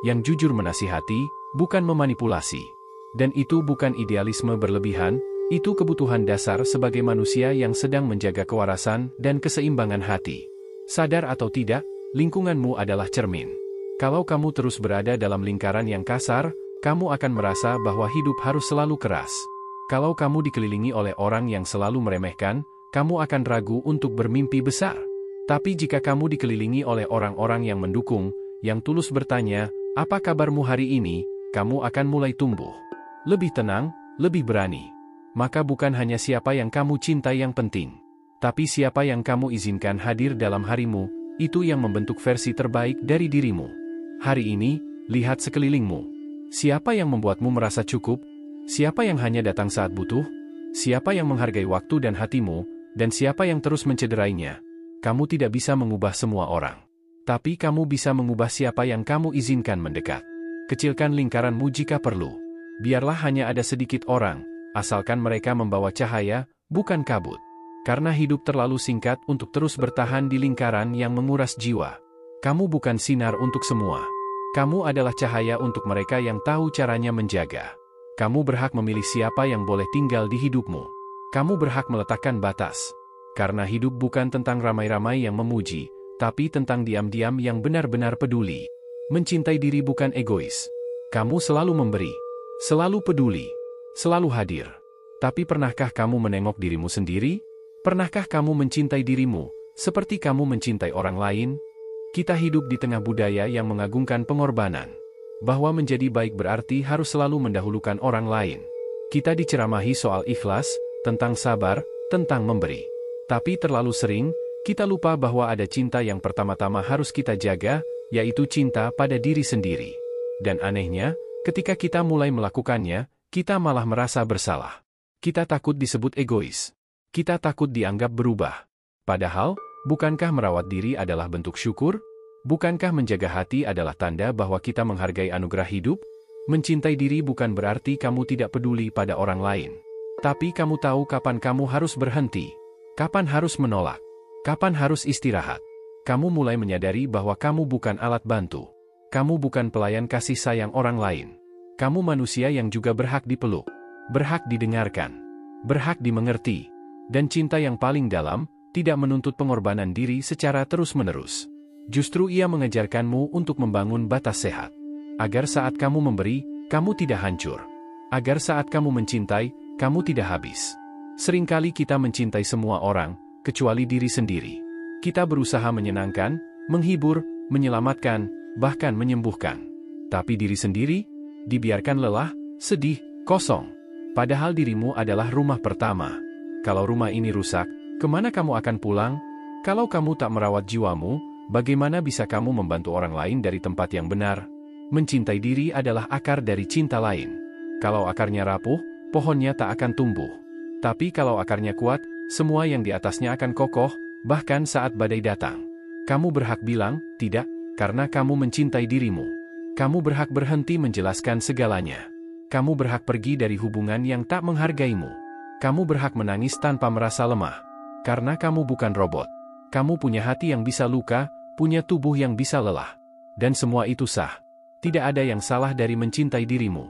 Yang jujur menasihati, bukan memanipulasi. Dan itu bukan idealisme berlebihan, itu kebutuhan dasar sebagai manusia yang sedang menjaga kewarasan dan keseimbangan hati. Sadar atau tidak, lingkunganmu adalah cermin. Kalau kamu terus berada dalam lingkaran yang kasar, kamu akan merasa bahwa hidup harus selalu keras. Kalau kamu dikelilingi oleh orang yang selalu meremehkan, kamu akan ragu untuk bermimpi besar. Tapi jika kamu dikelilingi oleh orang-orang yang mendukung, yang tulus bertanya, "Apa kabarmu hari ini?" kamu akan mulai tumbuh. Lebih tenang, lebih berani. Maka bukan hanya siapa yang kamu cintai yang penting, tapi siapa yang kamu izinkan hadir dalam harimu. Itu yang membentuk versi terbaik dari dirimu. Hari ini, lihat sekelilingmu. Siapa yang membuatmu merasa cukup? Siapa yang hanya datang saat butuh? Siapa yang menghargai waktu dan hatimu? Dan siapa yang terus mencederainya? Kamu tidak bisa mengubah semua orang. Tapi kamu bisa mengubah siapa yang kamu izinkan mendekat. Kecilkan lingkaranmu jika perlu. Biarlah hanya ada sedikit orang, asalkan mereka membawa cahaya, bukan kabut. Karena hidup terlalu singkat untuk terus bertahan di lingkaran yang menguras jiwa. Kamu bukan sinar untuk semua. Kamu adalah cahaya untuk mereka yang tahu caranya menjaga. Kamu berhak memilih siapa yang boleh tinggal di hidupmu. Kamu berhak meletakkan batas. Karena hidup bukan tentang ramai-ramai yang memuji, tapi tentang diam-diam yang benar-benar peduli. Mencintai diri bukan egois. Kamu selalu memberi, selalu peduli, selalu hadir. Tapi pernahkah kamu menengok dirimu sendiri? Pernahkah kamu mencintai dirimu, seperti kamu mencintai orang lain? Kita hidup di tengah budaya yang mengagungkan pengorbanan. Bahwa menjadi baik berarti harus selalu mendahulukan orang lain. Kita diceramahi soal ikhlas, tentang sabar, tentang memberi. Tapi terlalu sering, kita lupa bahwa ada cinta yang pertama-tama harus kita jaga, yaitu cinta pada diri sendiri. Dan anehnya, ketika kita mulai melakukannya, kita malah merasa bersalah. Kita takut disebut egois. Kita takut dianggap berubah. Padahal, bukankah merawat diri adalah bentuk syukur? Bukankah menjaga hati adalah tanda bahwa kita menghargai anugerah hidup? Mencintai diri bukan berarti kamu tidak peduli pada orang lain. Tapi kamu tahu kapan kamu harus berhenti. Kapan harus menolak. Kapan harus istirahat. Kamu mulai menyadari bahwa kamu bukan alat bantu. Kamu bukan pelayan kasih sayang orang lain. Kamu manusia yang juga berhak dipeluk. Berhak didengarkan. Berhak dimengerti. Dan cinta yang paling dalam, tidak menuntut pengorbanan diri secara terus-menerus. Justru ia mengajarkanmu untuk membangun batas sehat. Agar saat kamu memberi, kamu tidak hancur. Agar saat kamu mencintai, kamu tidak habis. Seringkali kita mencintai semua orang, kecuali diri sendiri. Kita berusaha menyenangkan, menghibur, menyelamatkan, bahkan menyembuhkan. Tapi diri sendiri, dibiarkan lelah, sedih, kosong. Padahal dirimu adalah rumah pertama. Kalau rumah ini rusak, kemana kamu akan pulang? Kalau kamu tak merawat jiwamu, bagaimana bisa kamu membantu orang lain dari tempat yang benar? Mencintai diri adalah akar dari cinta lain. Kalau akarnya rapuh, pohonnya tak akan tumbuh. Tapi kalau akarnya kuat, semua yang di atasnya akan kokoh, bahkan saat badai datang. Kamu berhak bilang, tidak, karena kamu mencintai dirimu. Kamu berhak berhenti menjelaskan segalanya. Kamu berhak pergi dari hubungan yang tak menghargaimu. Kamu berhak menangis tanpa merasa lemah. Karena kamu bukan robot. Kamu punya hati yang bisa luka, punya tubuh yang bisa lelah. Dan semua itu sah. Tidak ada yang salah dari mencintai dirimu.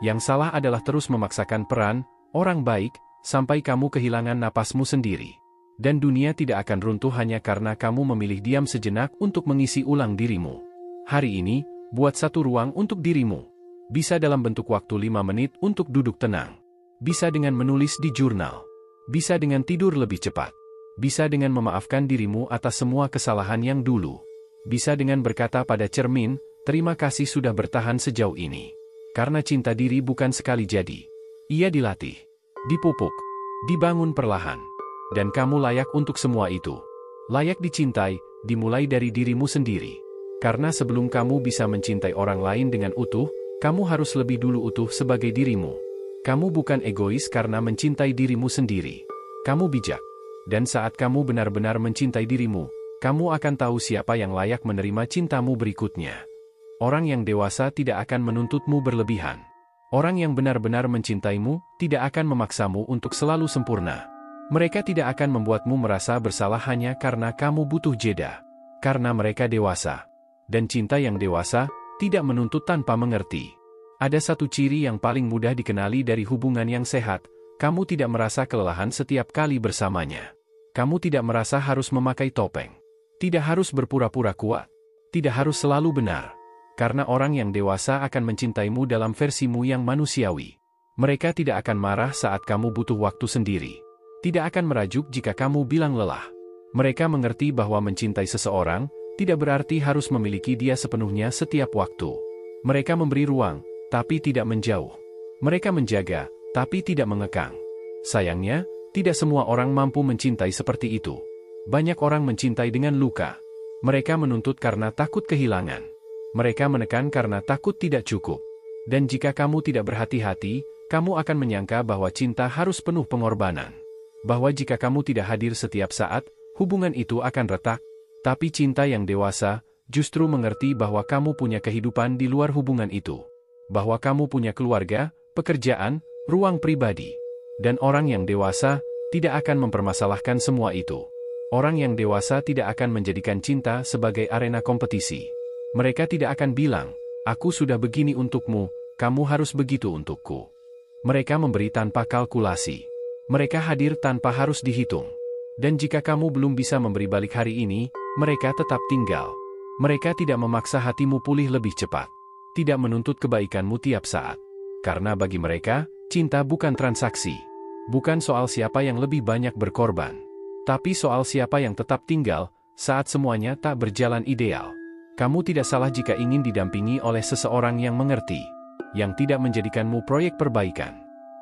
Yang salah adalah terus memaksakan peran orang baik sampai kamu kehilangan napasmu sendiri. Dan dunia tidak akan runtuh hanya karena kamu memilih diam sejenak untuk mengisi ulang dirimu. Hari ini, buat satu ruang untuk dirimu. Bisa dalam bentuk waktu 5 menit untuk duduk tenang. Bisa dengan menulis di jurnal. Bisa dengan tidur lebih cepat. Bisa dengan memaafkan dirimu atas semua kesalahan yang dulu. Bisa dengan berkata pada cermin, terima kasih sudah bertahan sejauh ini. Karena cinta diri bukan sekali jadi. Ia dilatih, dipupuk, dibangun perlahan. Dan kamu layak untuk semua itu. Layak dicintai, dimulai dari dirimu sendiri. Karena sebelum kamu bisa mencintai orang lain dengan utuh, kamu harus lebih dulu utuh sebagai dirimu. Kamu bukan egois karena mencintai dirimu sendiri. Kamu bijak. Dan saat kamu benar-benar mencintai dirimu, kamu akan tahu siapa yang layak menerima cintamu berikutnya. Orang yang dewasa tidak akan menuntutmu berlebihan. Orang yang benar-benar mencintaimu tidak akan memaksamu untuk selalu sempurna. Mereka tidak akan membuatmu merasa bersalah hanya karena kamu butuh jeda. Karena mereka dewasa. Dan cinta yang dewasa tidak menuntut tanpa mengerti. Ada satu ciri yang paling mudah dikenali dari hubungan yang sehat. Kamu tidak merasa kelelahan setiap kali bersamanya. Kamu tidak merasa harus memakai topeng. Tidak harus berpura-pura kuat. Tidak harus selalu benar. Karena orang yang dewasa akan mencintaimu dalam versimu yang manusiawi. Mereka tidak akan marah saat kamu butuh waktu sendiri. Tidak akan merajuk jika kamu bilang lelah. Mereka mengerti bahwa mencintai seseorang tidak berarti harus memiliki dia sepenuhnya setiap waktu. Mereka memberi ruang, tapi tidak menjauh. Mereka menjaga, tapi tidak mengekang. Sayangnya, tidak semua orang mampu mencintai seperti itu. Banyak orang mencintai dengan luka. Mereka menuntut karena takut kehilangan. Mereka menekan karena takut tidak cukup. Dan jika kamu tidak berhati-hati, kamu akan menyangka bahwa cinta harus penuh pengorbanan. Bahwa jika kamu tidak hadir setiap saat, hubungan itu akan retak. Tapi cinta yang dewasa justru mengerti bahwa kamu punya kehidupan di luar hubungan itu. Bahwa kamu punya keluarga, pekerjaan, ruang pribadi. Dan orang yang dewasa tidak akan mempermasalahkan semua itu. Orang yang dewasa tidak akan menjadikan cinta sebagai arena kompetisi. Mereka tidak akan bilang, aku sudah begini untukmu, kamu harus begitu untukku. Mereka memberi tanpa kalkulasi. Mereka hadir tanpa harus dihitung. Dan jika kamu belum bisa memberi balik hari ini, mereka tetap tinggal. Mereka tidak memaksa hatimu pulih lebih cepat. Tidak menuntut kebaikanmu tiap saat. Karena bagi mereka, cinta bukan transaksi. Bukan soal siapa yang lebih banyak berkorban. Tapi soal siapa yang tetap tinggal, saat semuanya tak berjalan ideal. Kamu tidak salah jika ingin didampingi oleh seseorang yang mengerti. Yang tidak menjadikanmu proyek perbaikan.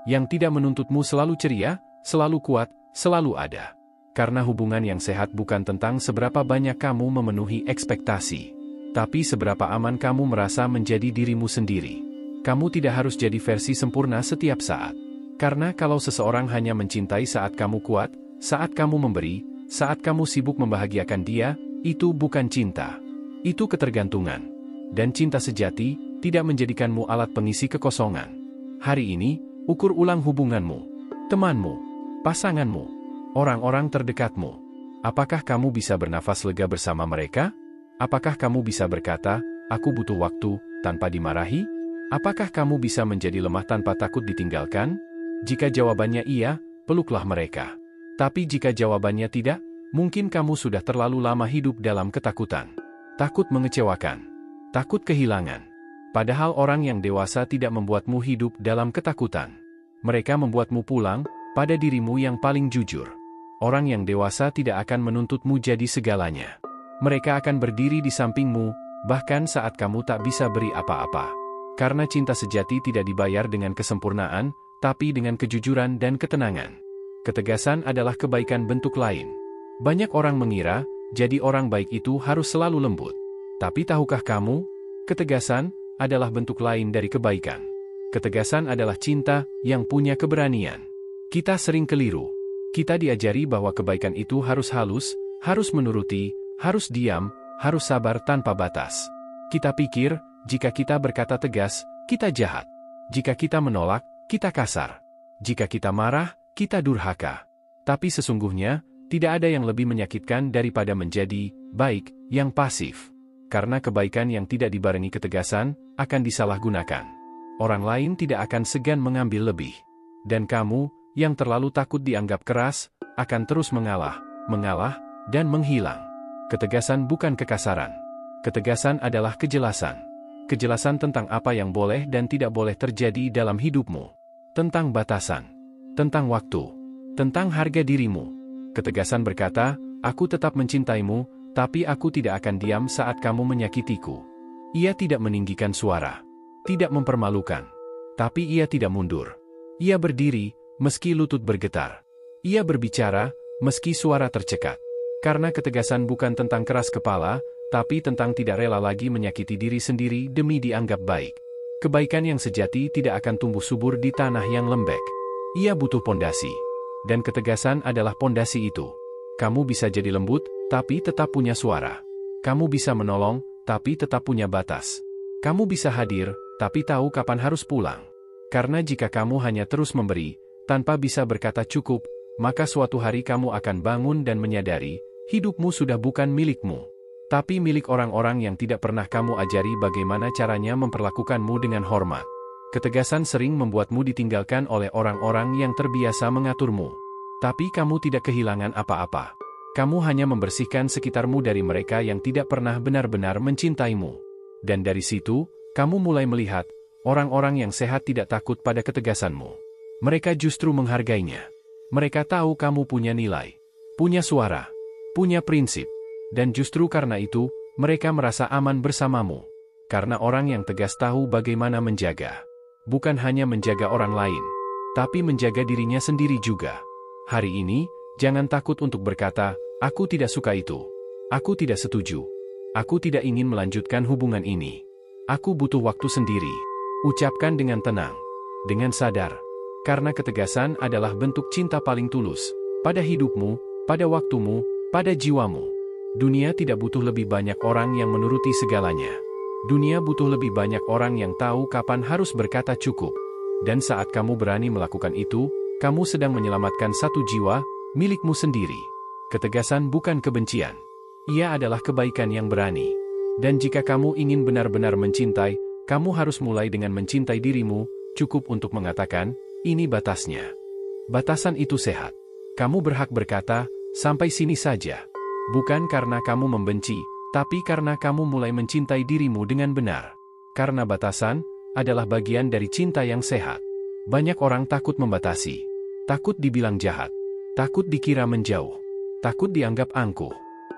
Yang tidak menuntutmu selalu ceria, selalu kuat, selalu ada. Karena hubungan yang sehat bukan tentang seberapa banyak kamu memenuhi ekspektasi. Tapi seberapa aman kamu merasa menjadi dirimu sendiri. Kamu tidak harus jadi versi sempurna setiap saat. Karena kalau seseorang hanya mencintai saat kamu kuat, saat kamu memberi, saat kamu sibuk membahagiakan dia, itu bukan cinta. Itu ketergantungan. Dan cinta sejati tidak menjadikanmu alat pengisi kekosongan. Hari ini, ukur ulang hubunganmu, temanmu, pasanganmu, orang-orang terdekatmu. Apakah kamu bisa bernafas lega bersama mereka? Apakah kamu bisa berkata, aku butuh waktu, tanpa dimarahi? Apakah kamu bisa menjadi lemah tanpa takut ditinggalkan? Jika jawabannya iya, peluklah mereka. Tapi jika jawabannya tidak, mungkin kamu sudah terlalu lama hidup dalam ketakutan. Takut mengecewakan. Takut kehilangan. Padahal orang yang dewasa tidak membuatmu hidup dalam ketakutan. Mereka membuatmu pulang pada dirimu yang paling jujur. Orang yang dewasa tidak akan menuntutmu jadi segalanya. Mereka akan berdiri di sampingmu, bahkan saat kamu tak bisa beri apa-apa. Karena cinta sejati tidak dibayar dengan kesempurnaan, tapi dengan kejujuran dan ketenangan. Ketegasan adalah kebaikan bentuk lain. Banyak orang mengira, jadi orang baik itu harus selalu lembut. Tapi tahukah kamu, ketegasan adalah bentuk lain dari kebaikan. Ketegasan adalah cinta yang punya keberanian. Kita sering keliru. Kita diajari bahwa kebaikan itu harus halus, harus menuruti, harus diam, harus sabar tanpa batas. Kita pikir, jika kita berkata tegas, kita jahat. Jika kita menolak, kita kasar. Jika kita marah, kita durhaka. Tapi sesungguhnya, tidak ada yang lebih menyakitkan daripada menjadi baik yang pasif. Karena kebaikan yang tidak dibarengi ketegasan, akan disalahgunakan. Orang lain tidak akan segan mengambil lebih. Dan kamu, yang terlalu takut dianggap keras, akan terus mengalah, dan menghilang. Ketegasan bukan kekasaran. Ketegasan adalah kejelasan. Kejelasan tentang apa yang boleh dan tidak boleh terjadi dalam hidupmu. Tentang batasan. Tentang waktu. Tentang harga dirimu. Ketegasan berkata, aku tetap mencintaimu, tapi aku tidak akan diam saat kamu menyakitiku. Ia tidak meninggikan suara. Tidak mempermalukan. Tapi ia tidak mundur. Ia berdiri, meski lutut bergetar. Ia berbicara, meski suara tercekat. Karena ketegasan bukan tentang keras kepala, tapi tentang tidak rela lagi menyakiti diri sendiri demi dianggap baik. Kebaikan yang sejati tidak akan tumbuh subur di tanah yang lembek. Ia butuh pondasi. Dan ketegasan adalah pondasi itu. Kamu bisa jadi lembut, tapi tetap punya suara. Kamu bisa menolong, tapi tetap punya batas. Kamu bisa hadir, tapi tahu kapan harus pulang. Karena jika kamu hanya terus memberi, tanpa bisa berkata cukup, maka suatu hari kamu akan bangun dan menyadari, hidupmu sudah bukan milikmu, tapi milik orang-orang yang tidak pernah kamu ajari bagaimana caranya memperlakukanmu dengan hormat. Ketegasan sering membuatmu ditinggalkan oleh orang-orang yang terbiasa mengaturmu. Tapi kamu tidak kehilangan apa-apa. Kamu hanya membersihkan sekitarmu dari mereka yang tidak pernah benar-benar mencintaimu. Dan dari situ, kamu mulai melihat, orang-orang yang sehat tidak takut pada ketegasanmu. Mereka justru menghargainya. Mereka tahu kamu punya nilai, punya suara, punya prinsip. Dan justru karena itu, mereka merasa aman bersamamu. Karena orang yang tegas tahu bagaimana menjaga. Bukan hanya menjaga orang lain, tapi menjaga dirinya sendiri juga. Hari ini, jangan takut untuk berkata, aku tidak suka itu. Aku tidak setuju. Aku tidak ingin melanjutkan hubungan ini. Aku butuh waktu sendiri. Ucapkan dengan tenang, dengan sadar. Karena ketegasan adalah bentuk cinta paling tulus, pada hidupmu, pada waktumu, pada jiwamu. Dunia tidak butuh lebih banyak orang yang menuruti segalanya. Dunia butuh lebih banyak orang yang tahu kapan harus berkata cukup. Dan saat kamu berani melakukan itu, kamu sedang menyelamatkan satu jiwa, milikmu sendiri. Ketegasan bukan kebencian. Ia adalah kebaikan yang berani. Dan jika kamu ingin benar-benar mencintai, kamu harus mulai dengan mencintai dirimu, cukup untuk mengatakan, ini batasnya. Batasan itu sehat. Kamu berhak berkata, sampai sini saja. Bukan karena kamu membenci, tapi karena kamu mulai mencintai dirimu dengan benar. Karena batasan adalah bagian dari cinta yang sehat. Banyak orang takut membatasi. Takut dibilang jahat. Takut dikira menjauh. Takut dianggap angkuh.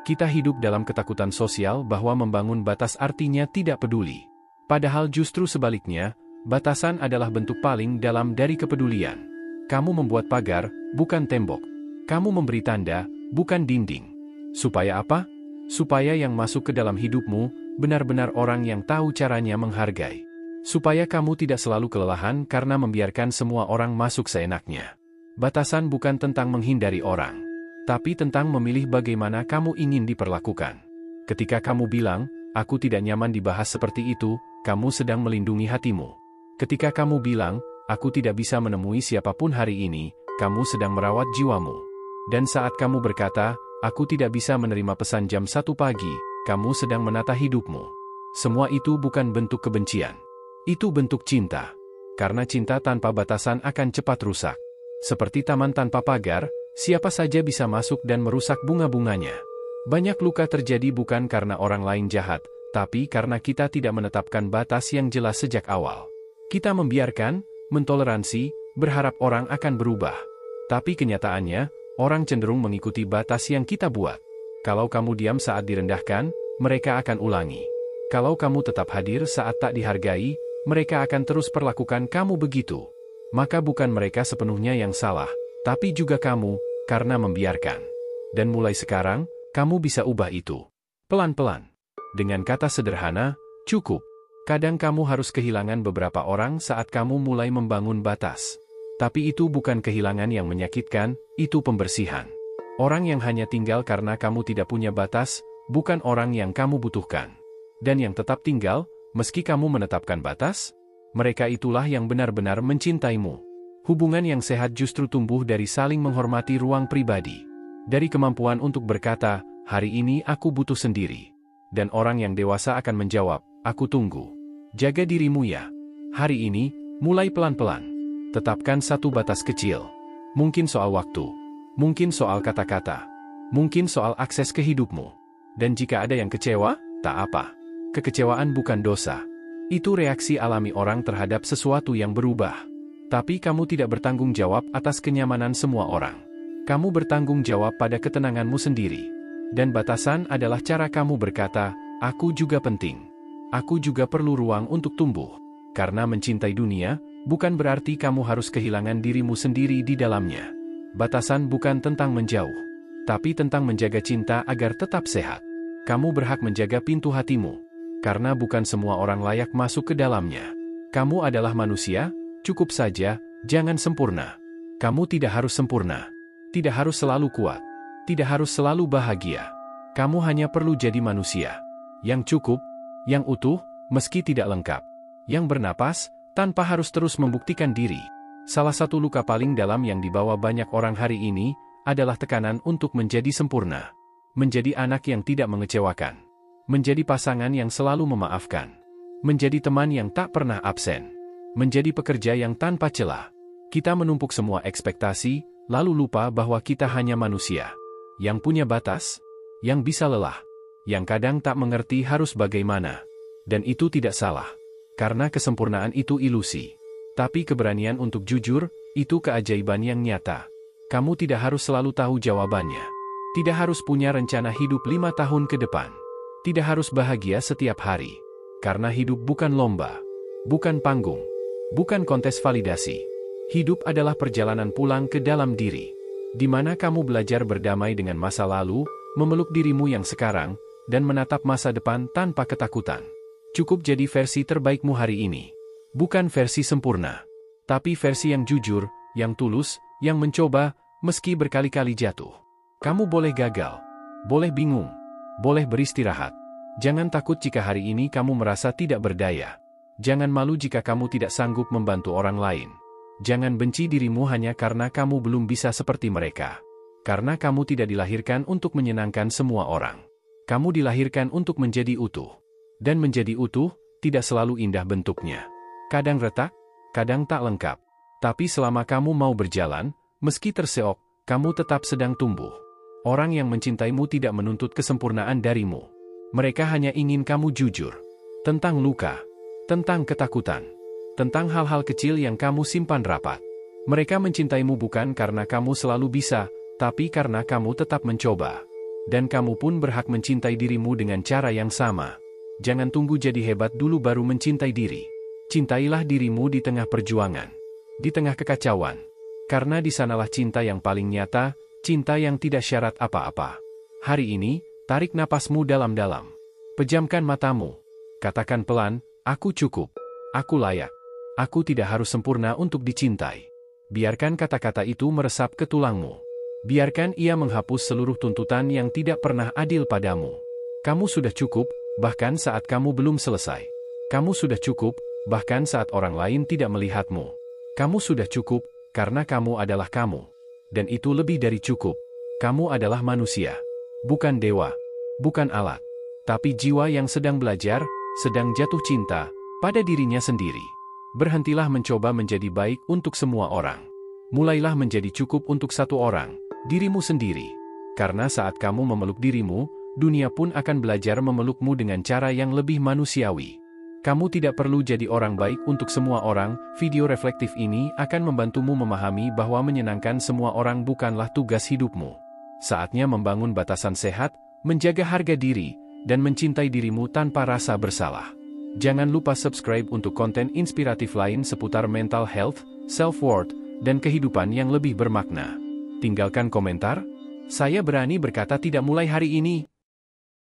Kita hidup dalam ketakutan sosial bahwa membangun batas artinya tidak peduli. Padahal justru sebaliknya, batasan adalah bentuk paling dalam dari kepedulian. Kamu membuat pagar, bukan tembok. Kamu memberi tanda, bukan dinding. Supaya apa? Supaya yang masuk ke dalam hidupmu, benar-benar orang yang tahu caranya menghargai. Supaya kamu tidak selalu kelelahan karena membiarkan semua orang masuk seenaknya. Batasan bukan tentang menghindari orang, tapi tentang memilih bagaimana kamu ingin diperlakukan. Ketika kamu bilang, aku tidak nyaman dibahas seperti itu, kamu sedang melindungi hatimu. Ketika kamu bilang, aku tidak bisa menemui siapapun hari ini, kamu sedang merawat jiwamu. Dan saat kamu berkata, aku tidak bisa menerima pesan jam 1 pagi, kamu sedang menata hidupmu. Semua itu bukan bentuk kebencian. Itu bentuk cinta. Karena cinta tanpa batasan akan cepat rusak. Seperti taman tanpa pagar, siapa saja bisa masuk dan merusak bunga-bunganya. Banyak luka terjadi bukan karena orang lain jahat, tapi karena kita tidak menetapkan batas yang jelas sejak awal. Kita membiarkan, mentoleransi, berharap orang akan berubah. Tapi kenyataannya, orang cenderung mengikuti batas yang kita buat. Kalau kamu diam saat direndahkan, mereka akan ulangi. Kalau kamu tetap hadir saat tak dihargai, mereka akan terus perlakukan kamu begitu. Maka bukan mereka sepenuhnya yang salah, tapi juga kamu, karena membiarkan. Dan mulai sekarang, kamu bisa ubah itu. Pelan-pelan. Dengan kata sederhana, cukup. Kadang kamu harus kehilangan beberapa orang saat kamu mulai membangun batas. Tapi itu bukan kehilangan yang menyakitkan, itu pembersihan. Orang yang hanya tinggal karena kamu tidak punya batas, bukan orang yang kamu butuhkan. Dan yang tetap tinggal, meski kamu menetapkan batas, mereka itulah yang benar-benar mencintaimu. Hubungan yang sehat justru tumbuh dari saling menghormati ruang pribadi. Dari kemampuan untuk berkata, hari ini aku butuh sendiri. Dan orang yang dewasa akan menjawab, aku tunggu. Jaga dirimu ya. Hari ini, mulai pelan-pelan. Tetapkan satu batas kecil. Mungkin soal waktu. Mungkin soal kata-kata. Mungkin soal akses ke hidupmu. Dan jika ada yang kecewa, tak apa. Kekecewaan bukan dosa. Itu reaksi alami orang terhadap sesuatu yang berubah. Tapi kamu tidak bertanggung jawab atas kenyamanan semua orang. Kamu bertanggung jawab pada ketenanganmu sendiri. Dan batasan adalah cara kamu berkata, aku juga penting. Aku juga perlu ruang untuk tumbuh. Karena mencintai dunia, bukan berarti kamu harus kehilangan dirimu sendiri di dalamnya. Batasan bukan tentang menjauh, tapi tentang menjaga cinta agar tetap sehat. Kamu berhak menjaga pintu hatimu. Karena bukan semua orang layak masuk ke dalamnya. Kamu adalah manusia, cukup saja, jangan sempurna. Kamu tidak harus sempurna. Tidak harus selalu kuat. Tidak harus selalu bahagia. Kamu hanya perlu jadi manusia. Yang cukup, yang utuh, meski tidak lengkap. Yang bernapas, tanpa harus terus membuktikan diri. Salah satu luka paling dalam yang dibawa banyak orang hari ini, adalah tekanan untuk menjadi sempurna. Menjadi anak yang tidak mengecewakan. Menjadi pasangan yang selalu memaafkan. Menjadi teman yang tak pernah absen. Menjadi pekerja yang tanpa celah. Kita menumpuk semua ekspektasi, lalu lupa bahwa kita hanya manusia. Yang punya batas, yang bisa lelah, yang kadang tak mengerti harus bagaimana. Dan itu tidak salah. Karena kesempurnaan itu ilusi. Tapi keberanian untuk jujur, itu keajaiban yang nyata. Kamu tidak harus selalu tahu jawabannya. Tidak harus punya rencana hidup 5 tahun ke depan. Tidak harus bahagia setiap hari. Karena hidup bukan lomba. Bukan panggung. Bukan kontes validasi. Hidup adalah perjalanan pulang ke dalam diri. Di mana kamu belajar berdamai dengan masa lalu, memeluk dirimu yang sekarang, dan menatap masa depan tanpa ketakutan. Cukup jadi versi terbaikmu hari ini. Bukan versi sempurna. Tapi versi yang jujur, yang tulus, yang mencoba, meski berkali-kali jatuh. Kamu boleh gagal. Boleh bingung. Boleh beristirahat. Jangan takut jika hari ini kamu merasa tidak berdaya. Jangan malu jika kamu tidak sanggup membantu orang lain. Jangan benci dirimu hanya karena kamu belum bisa seperti mereka. Karena kamu tidak dilahirkan untuk menyenangkan semua orang. Kamu dilahirkan untuk menjadi utuh. Dan menjadi utuh, tidak selalu indah bentuknya. Kadang retak, kadang tak lengkap. Tapi selama kamu mau berjalan, meski terseok, kamu tetap sedang tumbuh. Orang yang mencintaimu tidak menuntut kesempurnaan darimu. Mereka hanya ingin kamu jujur. Tentang luka. Tentang ketakutan. Tentang hal-hal kecil yang kamu simpan rapat. Mereka mencintaimu bukan karena kamu selalu bisa, tapi karena kamu tetap mencoba. Dan kamu pun berhak mencintai dirimu dengan cara yang sama. Jangan tunggu jadi hebat dulu baru mencintai diri. Cintailah dirimu di tengah perjuangan. Di tengah kekacauan. Karena di sanalah cinta yang paling nyata, cinta yang tidak syarat apa-apa. Hari ini, tarik napasmu dalam-dalam. Pejamkan matamu. Katakan pelan, aku cukup. Aku layak. Aku tidak harus sempurna untuk dicintai. Biarkan kata-kata itu meresap ke tulangmu. Biarkan ia menghapus seluruh tuntutan yang tidak pernah adil padamu. Kamu sudah cukup, bahkan saat kamu belum selesai. Kamu sudah cukup, bahkan saat orang lain tidak melihatmu. Kamu sudah cukup, karena kamu adalah kamu. Dan itu lebih dari cukup. Kamu adalah manusia. Bukan dewa. Bukan alat. Tapi jiwa yang sedang belajar, sedang jatuh cinta, pada dirinya sendiri. Berhentilah mencoba menjadi baik untuk semua orang. Mulailah menjadi cukup untuk satu orang, dirimu sendiri. Karena saat kamu memeluk dirimu, dunia pun akan belajar memelukmu dengan cara yang lebih manusiawi. Kamu tidak perlu jadi orang baik untuk semua orang. Video reflektif ini akan membantumu memahami bahwa menyenangkan semua orang bukanlah tugas hidupmu. Saatnya membangun batasan sehat, menjaga harga diri, dan mencintai dirimu tanpa rasa bersalah. Jangan lupa subscribe untuk konten inspiratif lain seputar mental health, self-worth, dan kehidupan yang lebih bermakna. Tinggalkan komentar. Saya berani berkata tidak mulai hari ini.